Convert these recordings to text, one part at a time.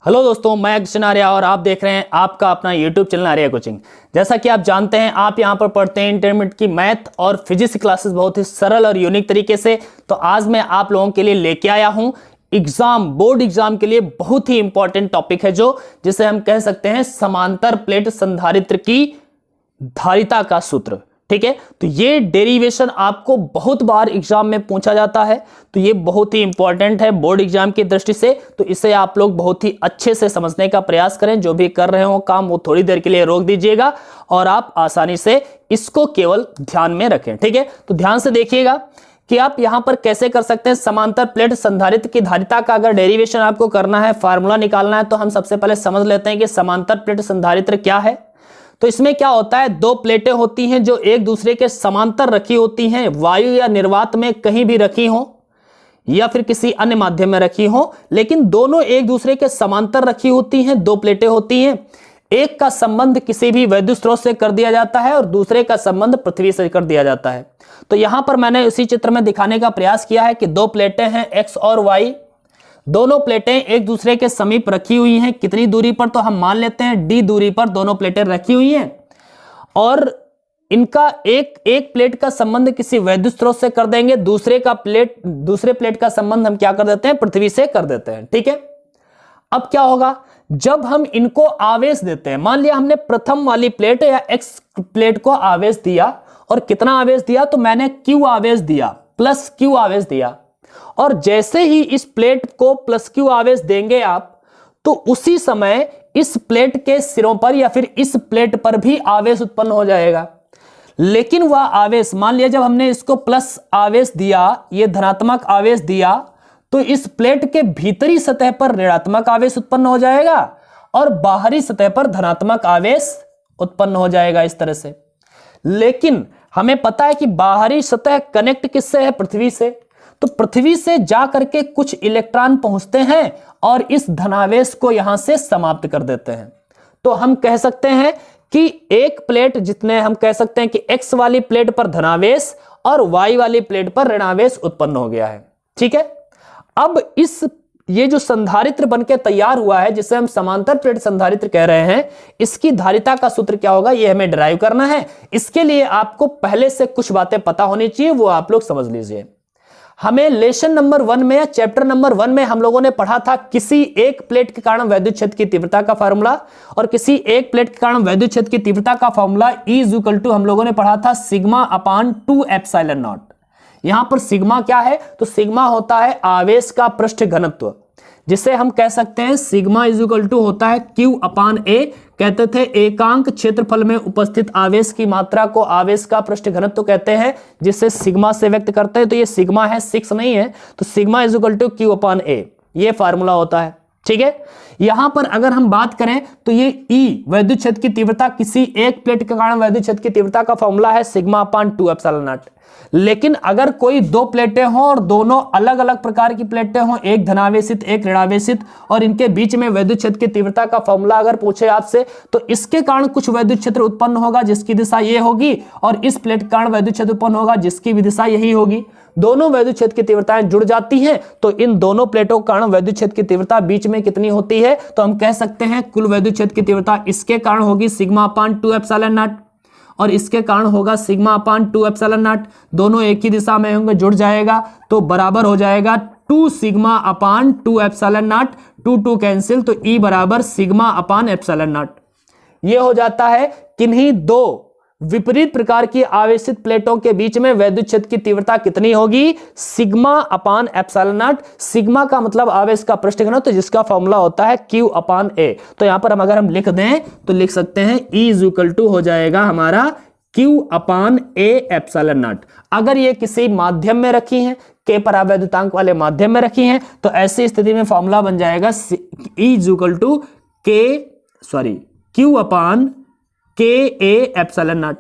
Hello दोस्तों, मैं अक्षय आर्या और आप देख रहे हैं आपका अपना यूट्यूब चैनल आर्या कोचिंग। जैसा कि आप जानते हैं, आप यहां पर पढ़ते हैं इंटरमीडिएट की मैथ और फिजिक्स की क्लासेस बहुत ही सरल और यूनिक तरीके से। तो आज मैं आप लोगों के लिए लेके आया हूं बोर्ड एग्जाम के लिए बहुत ही इंपॉर्टेंट टॉपिक है, जिसे हम कह सकते हैं समांतर प्लेट संधारित्र की धारिता का सूत्र। ठीक है, तो ये डेरिवेशन आपको बहुत बार एग्जाम में पूछा जाता है, तो ये बहुत ही इंपॉर्टेंट है बोर्ड एग्जाम की दृष्टि से। तो इसे आप लोग बहुत ही अच्छे से समझने का प्रयास करें। जो भी कर रहे हो काम वो थोड़ी देर के लिए रोक दीजिएगा और आप आसानी से इसको केवल ध्यान में रखें। ठीक है, तो ध्यान से देखिएगा कि आप यहां पर कैसे कर सकते हैं। समांतर प्लेट संधारित्र की धारिता का अगर डेरिवेशन आपको करना है, फार्मूला निकालना है, तो हम सबसे पहले समझ लेते हैं कि समांतर प्लेट संधारित्र क्या है। तो इसमें क्या होता है, दो प्लेटें होती हैं जो एक दूसरे के समांतर रखी होती हैं, वायु या निर्वात में कहीं भी रखी हो या फिर किसी अन्य माध्यम में रखी हो, लेकिन दोनों एक दूसरे के समांतर रखी होती हैं। दो प्लेटें होती हैं, एक का संबंध किसी भी विद्युत स्रोत से कर दिया जाता है और दूसरे का संबंध पृथ्वी से कर दिया जाता है। तो यहां पर मैंने इसी चित्र में दिखाने का प्रयास किया है कि दो प्लेटें हैं एक्स और वाई। दोनों प्लेटें एक दूसरे के समीप रखी हुई हैं। कितनी दूरी पर, तो हम मान लेते हैं डी दूरी पर दोनों प्लेटें रखी हुई हैं और इनका एक प्लेट का संबंध किसी विद्युत स्रोत से कर देंगे, दूसरे प्लेट का संबंध हम क्या कर देते हैं, पृथ्वी से कर देते हैं। ठीक है, अब क्या होगा, जब हम इनको आवेश देते हैं, मान लिया हमने प्रथम वाली प्लेट या एक्स प्लेट को आवेश दिया, और कितना आवेश दिया, तो मैंने क्यू आवेश दिया, प्लस क्यू आवेश दिया। और जैसे ही इस प्लेट को प्लस क्यू आवेश देंगे आप, तो उसी समय इस प्लेट के सिरों पर या फिर इस प्लेट पर भी आवेश उत्पन्न हो जाएगा। लेकिन वह आवेश, मान लिया जब हमने इसको प्लस आवेश दिया, ये धनात्मक आवेश दिया, तो इस प्लेट के भीतरी सतह पर ऋणात्मक आवेश उत्पन्न हो जाएगा और बाहरी सतह पर धनात्मक आवेश उत्पन्न हो जाएगा इस तरह से। लेकिन हमें पता है कि बाहरी सतह कनेक्ट किससे है, पृथ्वी से। तो पृथ्वी से जा करके कुछ इलेक्ट्रॉन पहुंचते हैं और इस धनावेश को यहां से समाप्त कर देते हैं। तो हम कह सकते हैं कि एक प्लेट, जितने हम कह सकते हैं कि एक्स वाली प्लेट पर धनावेश और वाई वाली प्लेट पर ऋणावेश उत्पन्न हो गया है। ठीक है, अब ये जो संधारित्र बनके तैयार हुआ है, जिसे हम समांतर प्लेट संधारित्र कह रहे हैं, इसकी धारिता का सूत्र क्या होगा, ये हमें डिराइव करना है। इसके लिए आपको पहले से कुछ बातें पता होनी चाहिए, वो आप लोग समझ लीजिए। हमें लेसन नंबर 1 में या चैप्टर नंबर 1 में हम लोगों ने पढ़ा था किसी एक प्लेट के कारण वैद्युत क्षेत्र की तीव्रता का फार्मूला, और किसी एक प्लेट के कारण वैद्युत क्षेत्र की तीव्रता का फार्मूला E = हम लोगों ने पढ़ा था सिग्मा अपान 2 एप्सिलॉन नॉट। यहां पर सिग्मा क्या है, तो सिग्मा होता है आवेश का पृष्ठ घनत्व, जिसे हम कह सकते हैं सिग्मा = होता है Q अपान A। कहते थे एकांक क्षेत्रफल में उपस्थित आवेश की मात्रा को आवेश का पृष्ठ घनत्व कहते हैं, जिसे सिग्मा से व्यक्त करते हैं। तो ये सिग्मा है, 6 नहीं है, तो सिग्मा = Q अपान A, ये फार्मूला होता है। ठीक है, यहां पर अगर हम बात करें तो ये E वैद्युत क्षेत्र की तीव्रता, किसी एक प्लेट के कारण वैद्युत क्षेत्र की तीव्रता का फॉर्मूला है सिग्मा अपान 2 एप्सिलॉन नॉट। लेकिन अगर कोई दो प्लेटें हों और दोनों अलग अलग प्रकार की प्लेटें हों, एक धनावेशित एक ऋणावेशित, और इनके बीच में वैद्युत क्षेत्र की तीव्रता का फॉर्मूला अगर पूछे आपसे, तो इसके कारण कुछ वैद्युत क्षेत्र उत्पन्न होगा जिसकी दिशा ये होगी, और इस प्लेट के कारण वैद्युत क्षेत्र उत्पन्न होगा जिसकी भी दिशा यही होगी। दोनों वैद्युत क्षेत्र की तीव्रताएं जुड़ जाती हैं, तो इन दोनों प्लेटों के कारण वैद्युत क्षेत्र की तीव्रता बीच में कितनी होती है, तो हम कह सकते हैं कुल वैद्युत क्षेत्र की तीव्रता इसके कारण होगी सिग्मा अपान 2 एप्सिलॉन नॉट, और इसके कारण होगा सिग्मा अपान 2 एप्सिलॉन नॉट। दोनों एक ही दिशा में होंगे, जुड़ जाएगा, तो बराबर हो जाएगा 2 sigma upon 2 epsilon not. 2 cancel, तो E बराबर सिग्मा अपान एप्सिलॉन नॉट। ये हो जाता है किन्हीं दो विपरीत प्रकार की आवेशित प्लेटों के बीच में वैद्युत क्षेत्र की तीव्रता कितनी होगी, sigma upon epsilon not. Sigma का मतलब आवेश का पृष्ठ घनत्व, तो जिसका फॉर्मूला होता है Q अपान A। तो यहां पर अगर हम लिख दें तो लिख सकते हैं E = हो जाएगा हमारा Q upon A epsilon not. अगर ये किसी माध्यम में रखी है, K परावैद्युतांक वाले माध्यम में रखी है, तो ऐसी स्थिति में फॉर्मूला बन जाएगा E = Q upon KA epsilon not,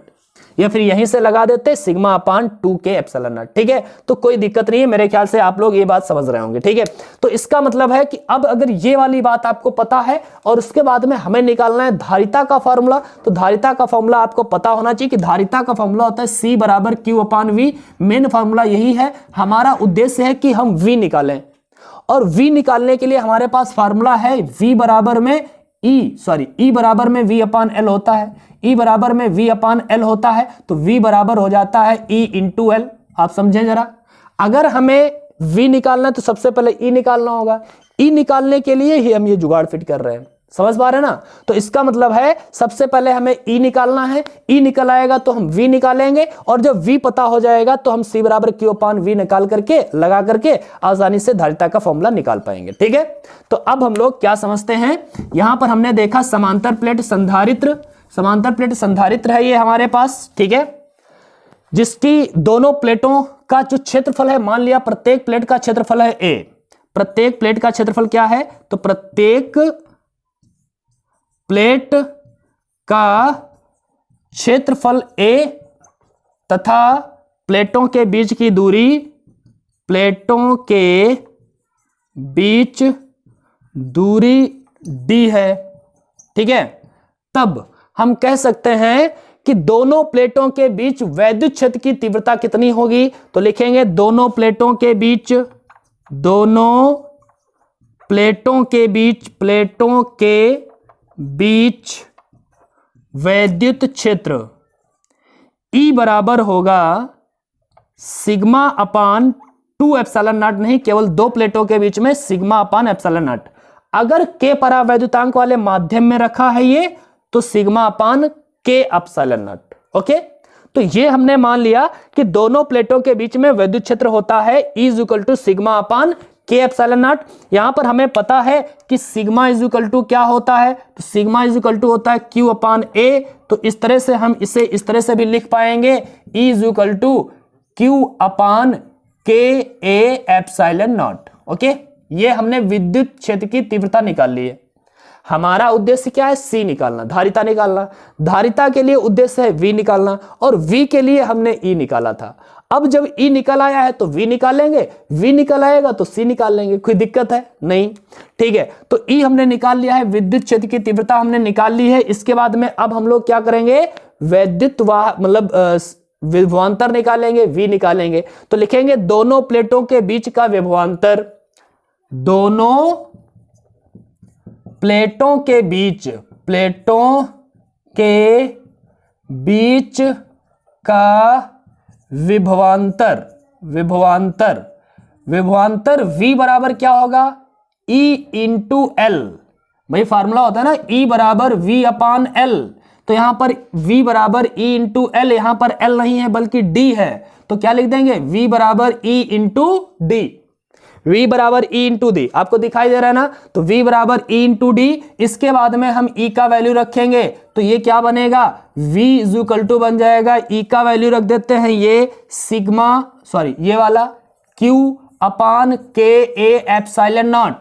या फिर यहीं से लगा देते sigma upon 2K epsilon not. ठीक है, तो कोई दिक्कत नहीं है, मेरे ख्याल से आप लोग ये बात समझ रहे होंगे। ठीक है, तो इसका मतलब है कि अब अगर ये वाली बात आपको पता है और उसके बाद में हमें निकालना है धारिता का फॉर्मूला, तो धारिता का फॉर्मूला आपको पता होना चाहिए कि धारिता का फॉर्मूला होता है C = Q अपान V। मेन फॉर्मूला यही है, हमारा उद्देश्य है कि हम V निकालें। और V निकालने के लिए हमारे पास फार्मूला है V बराबर में E बराबर में V अपान L होता है, E बराबर में V अपान L होता है, तो V बराबर हो जाता है E इंटू L। आप समझें जरा, अगर हमें V निकालना है तो सबसे पहले E निकालना होगा, E निकालने के लिए ही हम ये जुगाड़ फिट कर रहे हैं, समझ पा रहे हैं ना। तो इसका मतलब है सबसे पहले हमें E निकालना है, E निकल आएगा तो हम V निकालेंगे, और जब V पता हो जाएगा तो हम C बराबर Q अपान V निकाल करके लगा करके आसानी से धारिता का फॉर्मूला निकाल पाएंगे। ठीक है, तो अब हम लोग क्या समझते हैं, यहां पर हमने देखा समांतर प्लेट संधारित्र है ये हमारे पास, ठीक है, जिसकी दोनों प्लेटों का जो क्षेत्रफल है, मान लिया प्रत्येक प्लेट का क्षेत्रफल है A, प्रत्येक प्लेट का क्षेत्रफल क्या है, तो प्रत्येक प्लेट का क्षेत्रफल A तथा प्लेटों के बीच की दूरी, प्लेटों के बीच दूरी D है। ठीक है, तब हम कह सकते हैं कि दोनों प्लेटों के बीच वैद्युत क्षेत्र की तीव्रता कितनी होगी, तो लिखेंगे दोनों प्लेटों के बीच वैद्युत क्षेत्र E बराबर होगा सिग्मा अपान 2 एप्सिलॉन नॉट, नहीं केवल दो प्लेटों के बीच में सिग्मा अपान एप्सिलॉन नॉट। अगर K परावैद्युतांक वाले माध्यम में रखा है ये, तो sigma upon K epsilon naught. Okay, तो ये हमने मान लिया कि दोनों प्लेटों के बीच में वैद्युत क्षेत्र होता है E is equal to sigma upon K epsilon naught. यहां पर हमें पता है कि सिग्मा इज इक्वल टू क्या होता है, तो सिग्मा इज इक्वल टू होता है Q अपान A। तो इस तरह से हम इसे इस तरह से भी लिख पाएंगे, E is equal to Q upon K A epsilon naught. Okay, ये हमने विद्युत क्षेत्र की तीव्रता निकाल ली है। हमारा उद्देश्य क्या है, C निकालना, धारिता निकालना। धारिता के लिए उद्देश्य है V निकालना, और V के लिए हमने E निकाला था। अब जब E निकल आया है तो V निकालेंगे, V निकल आएगा तो C निकाल लेंगे, कोई दिक्कत है नहीं। ठीक है, तो E हमने निकाल लिया है, विद्युत क्षेत्र की तीव्रता हमने निकाल ली है। इसके बाद में अब हम लोग क्या करेंगे, वैद्युत मतलब विभवांतर निकालेंगे, V निकालेंगे। तो लिखेंगे दोनों प्लेटों के बीच का विभवांतर, दोनों प्लेटों के बीच का विभवांतर V बराबर क्या होगा, E इंटू L। भाई फार्मूला होता है ना E बराबर V अपान L, तो यहां पर V बराबर E इंटू L, यहां पर L नहीं है बल्कि D है, तो क्या लिख देंगे, V बराबर E इंटू D। V बराबर E इंटू डी, आपको दिखाई दे रहा है ना, तो V बराबर E इंटू डी। इसके बाद में हम E का वैल्यू रखेंगे, तो ये क्या बनेगा, V इज इक्वल टू बन जाएगा, E का वैल्यू रख देते हैं ये सिग्मा, ये वाला Q upon K A epsilon not,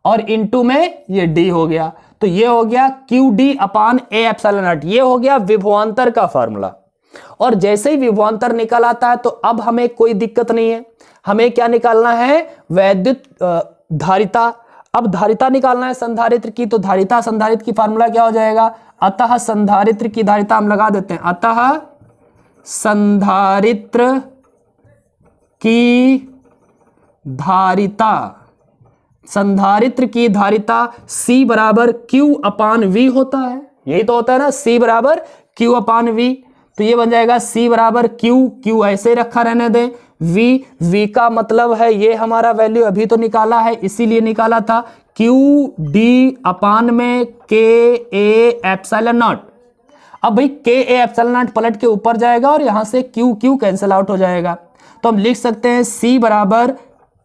और इंटू में ये D हो गया, तो ये हो गया QD upon A epsilon not. ये हो गया विभवांतर का फॉर्मूला। और जैसे ही विभवांतर निकल आता है तो अब हमें कोई दिक्कत नहीं है, हमें क्या निकालना है, वैद्युत धारिता। अब धारिता निकालना है संधारित्र की, तो धारिता संधारित्र की फार्मूला क्या हो जाएगा, अतः संधारित्र की धारिता हम लगा देते हैं, अतः संधारित्र की धारिता C बराबर Q अपान V होता है, यही तो होता है ना, C बराबर Q अपान V। तो ये बन जाएगा C बराबर Q ऐसे रखा रहने दें, V का मतलब है ये हमारा वैल्यू अभी तो निकाला है, इसीलिए निकाला था, QD अपान में KA एप्सिलॉन नॉट। अब भाई KA एप्सिलॉन नॉट पलट के ऊपर जाएगा और यहां से QQ कैंसिल आउट हो जाएगा, तो हम लिख सकते हैं C बराबर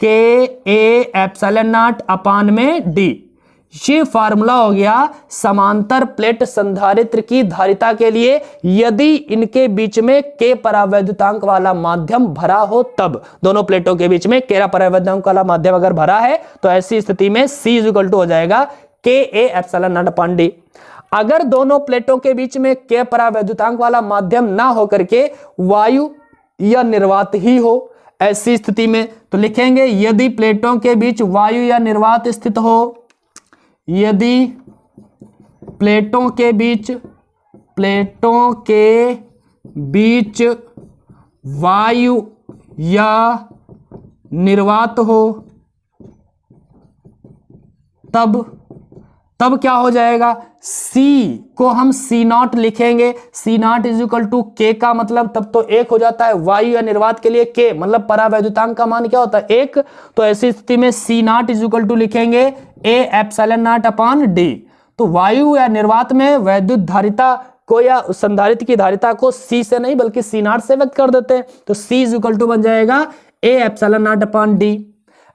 KA एप्सिलॉन नॉट अपान में D। ये फार्मूला हो गया समांतर प्लेट संधारित्र की धारिता के लिए, यदि इनके बीच में K परावैद्युतांक वाला माध्यम भरा हो तब। दोनों प्लेटों के बीच में K परावैद्युतांक वाला माध्यम अगर भरा है तो ऐसी स्थिति में C इज इक्वल टू हो जाएगा KA epsilon not upon D। अगर दोनों प्लेटों के बीच में K परावैद्युतांक वाला माध्यम ना होकर के वायु या निर्वात ही हो, ऐसी स्थिति में तो लिखेंगे यदि प्लेटों के बीच वायु या निर्वात स्थित हो, यदि प्लेटों के बीच वायु या निर्वात हो, तब क्या हो जाएगा, C को हम C0 लिखेंगे, C0 is equal to K का मतलब तब तो 1 हो जाता है। वायु या निर्वात के लिए K मतलब परावैद्युतांक का मान क्या होता है 1, तो ऐसी स्थिति में C0 इज इक्वल टू लिखेंगे A epsilon not upon D। तो वायु या निर्वात में वैद्युत धारिता को या संधारित्र की धारिता को C से नहीं बल्कि C0 से व्यक्त कर देते हैं, तो C इज इक्वल टू बन जाएगा A epsilon not upon D।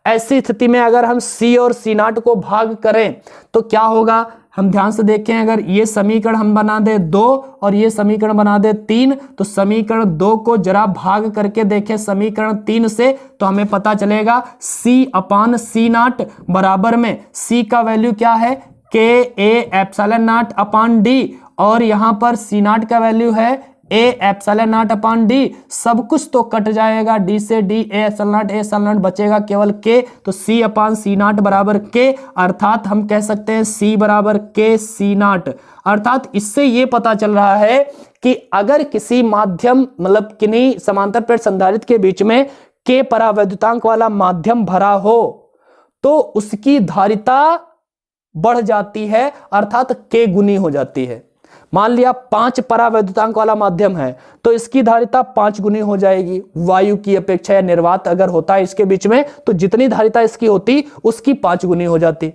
ऐसी स्थिति में अगर हम C और C0 को भाग करें तो क्या होगा, हम ध्यान से देखें, अगर ये समीकरण हम बना दे 2 और ये समीकरण बना दे 3, तो समीकरण 2 को जरा भाग करके देखें समीकरण 3 से, तो हमें पता चलेगा C अपान C0 बराबर में C का वैल्यू क्या है K A epsilon not upon D, और यहां पर C0 का वैल्यू है A epsilon not upon D। सब कुछ तो कट जाएगा, D से D, A एप्सिलॉन नॉट बचेगा केवल K, तो C अपान C0 बराबर K, अर्थात हम कह सकते हैं C बराबर K C0। अर्थात इससे ये पता चल रहा है कि अगर किसी माध्यम मतलब किन्हीं समांतर प्लेट संधारित्र के बीच में K परावैद्युतांक वाला माध्यम भरा हो तो उसकी धारिता बढ़ जाती है, अर्थात K गुनी हो जाती है। मान लिया 5 परावैद्युतांक वाला माध्यम है तो इसकी धारिता 5 गुनी हो जाएगी वायु की अपेक्षा, या निर्वात अगर होता है इसके बीच में तो जितनी धारिता इसकी होती उसकी 5 गुनी हो जाती।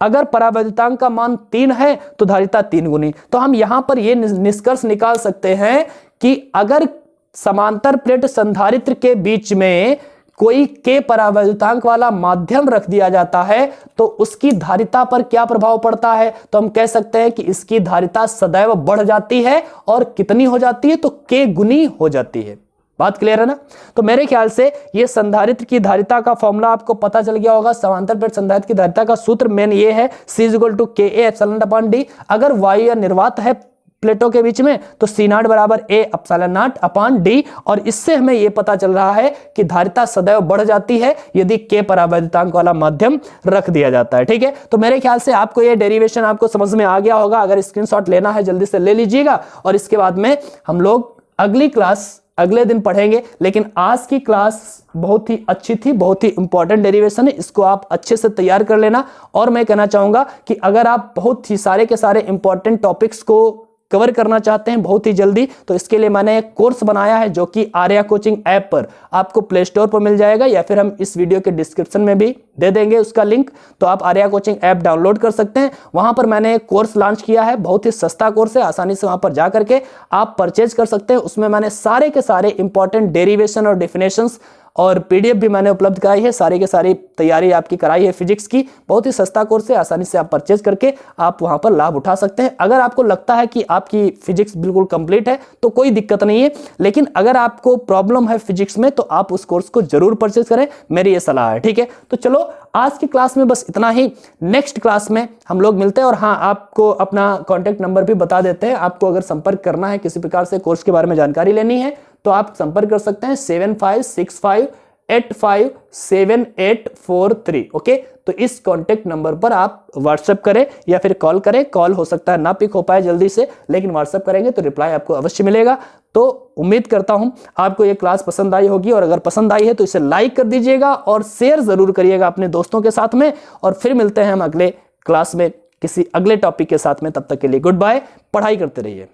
अगर परावैद्युतांक का मान 3 है तो धारिता 3 गुनी। तो हम यहां पर यह निष्कर्ष निकाल सकते हैं कि अगर समांतर प्लेट संधारित्र के बीच में कोई K परावैद्युतांक वाला माध्यम रख दिया जाता है तो उसकी धारिता पर क्या प्रभाव पड़ता है, तो हम कह सकते हैं कि इसकी धारिता सदैव बढ़ जाती है, और कितनी हो जाती है, तो K गुनी हो जाती है। बात क्लियर है ना। तो मेरे ख्याल से ये संधारित्र की धारिता का फॉर्मूला आपको पता चल गया होगा। समांतर प्लेट संधारित्र की धारिता का सूत्र मेन ये है C equal to K A epsilon upon D। अगर वायु या निर्वात है प्लेटों के बीच में तो C0 बराबर A epsilon not upon D, और इससे हमें यह पता चल रहा है कि धारिता सदैव बढ़ जाती है यदि K परावैद्युतांक वाला माध्यम रख दिया जाता है। ठीक है, तो मेरे ख्याल से आपको यह डेरिवेशन आपको समझ में आ गया होगा। अगर स्क्रीनशॉट लेना है जल्दी से ले लीजिएगा, और इसके बाद में हम लोग अगली क्लास अगले दिन पढ़ेंगे। लेकिन आज की क्लास बहुत ही अच्छी थी, बहुत ही इंपॉर्टेंट डेरिवेशन है, इसको आप अच्छे से तैयार कर लेना। और मैं कहना चाहूंगा कि अगर आप बहुत ही सारे के सारे इंपॉर्टेंट टॉपिक्स को कवर करना चाहते हैं बहुत ही जल्दी, तो इसके लिए मैंने एक कोर्स बनाया है जो कि आर्या कोचिंग ऐप पर आपको प्ले स्टोर पर मिल जाएगा, या फिर हम इस वीडियो के डिस्क्रिप्शन में भी दे देंगे उसका लिंक, तो आप आर्या कोचिंग ऐप डाउनलोड कर सकते हैं। वहां पर मैंने एक कोर्स लॉन्च किया है, बहुत ही सस्ता कोर्स है, आसानी से वहां पर जा करके आप परचेज कर सकते हैं। उसमें मैंने सारे के सारे इंपॉर्टेंट डेरिवेशन और डेफिनेशंस और PDF भी मैंने उपलब्ध कराई है, सारी के सारी तैयारी आपकी कराई है फिजिक्स की। बहुत ही सस्ता कोर्स है, आसानी से आप परचेज करके आप वहां पर लाभ उठा सकते हैं। अगर आपको लगता है कि आपकी फिजिक्स बिल्कुल कंप्लीट है तो कोई दिक्कत नहीं है, लेकिन अगर आपको प्रॉब्लम है फिजिक्स में तो आप उस कोर्स को जरूर परचेज करें, मेरी ये सलाह है। ठीक है, तो चलो आज की क्लास में बस इतना ही। नेक्स्ट क्लास में हम लोग मिलते हैं। और हाँ, आपको अपना कॉन्टेक्ट नंबर भी बता देते हैं। आपको अगर संपर्क करना है, किसी प्रकार से कोर्स के बारे में जानकारी लेनी है, तो आप संपर्क कर सकते हैं 7565857843। ओके, तो इस कांटेक्ट नंबर पर आप व्हाट्सएप करें या फिर कॉल करें। कॉल हो सकता है ना पिक हो पाए जल्दी से, लेकिन व्हाट्सएप करेंगे तो रिप्लाई आपको अवश्य मिलेगा। तो उम्मीद करता हूं आपको ये क्लास पसंद आई होगी, और अगर पसंद आई है तो इसे लाइक कर दीजिएगा और शेयर जरूर करिएगा अपने दोस्तों के साथ में। और फिर मिलते हैं हम अगले क्लास में किसी अगले टॉपिक के साथ में। तब तक के लिए गुड बाय, पढ़ाई करते रहिए।